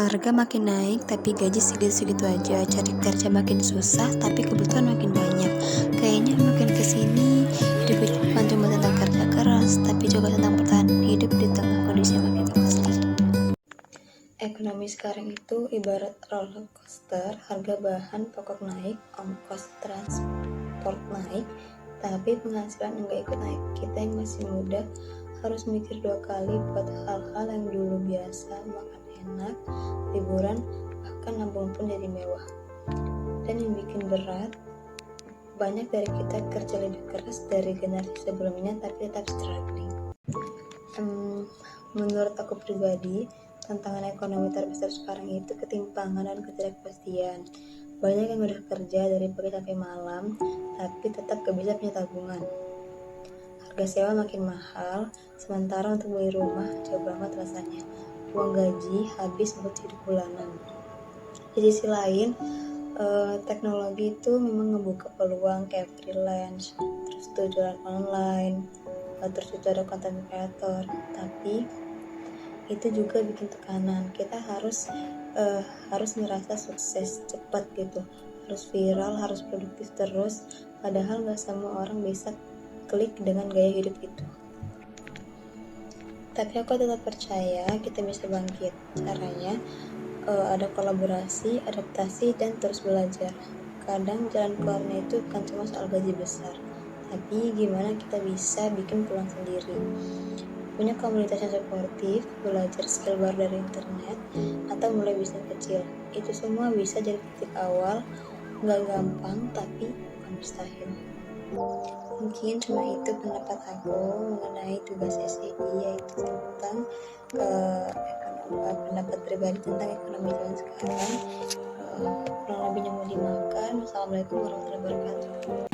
Harga makin naik tapi gaji segitu-segitu aja. Cari kerja makin susah tapi kebutuhan makin banyak. Kayaknya makin kesini hidup itu bukan cuma tentang kerja keras, tapi juga tentang bertahan hidup di tengah kondisi yang makin toksik. Ekonomi sekarang itu ibarat roller coaster, harga bahan pokok naik, ongkos transport naik, tapi penghasilan enggak ikut naik. Kita yang masih muda harus mikir 2 kali buat hal-hal yang dulu biasa, makan enak, liburan, bahkan nabung pun jadi mewah. Dan yang bikin berat, banyak dari kita kerja lebih keras dari generasi sebelumnya tapi tetap struggling. Menurut aku pribadi, tantangan ekonomi terbesar sekarang itu ketimpangan dan ketidakpastian. Banyak yang udah kerja dari pagi sampai malam, tapi tetap gak bisa punya tabungan. Harga sewa makin mahal, sementara untuk beli rumah jauh banget rasanya. Uang gaji habis buat hidup bulanan. Di sisi lain, teknologi itu memang ngebuka peluang kayak freelance, terus tuh jualan online, terus itu ada content creator, tapi itu juga bikin tekanan. Kita harus ngerasa sukses cepat gitu, harus viral, harus produktif terus, padahal gak semua orang bisa klik dengan gaya hidup itu. Tapi aku tetap percaya kita bisa bangkit. Caranya ada kolaborasi, adaptasi, dan terus belajar. Kadang jalan keluarnya itu bukan cuma soal gaji besar, tapi gimana kita bisa bikin peluang sendiri. Punya komunitas yang suportif, belajar skill baru dari internet, atau mulai bisnis kecil. Itu semua bisa jadi titik awal, nggak gampang tapi bukan mustahil. Mungkin cuma itu pendapat aku mengenai tugas SEI, yaitu tentang pendapat pribadi tentang ekonomi zaman sekarang. Kurang lebihnya mau dimakan. Wassalamualaikum warahmatullahi wabarakatuh.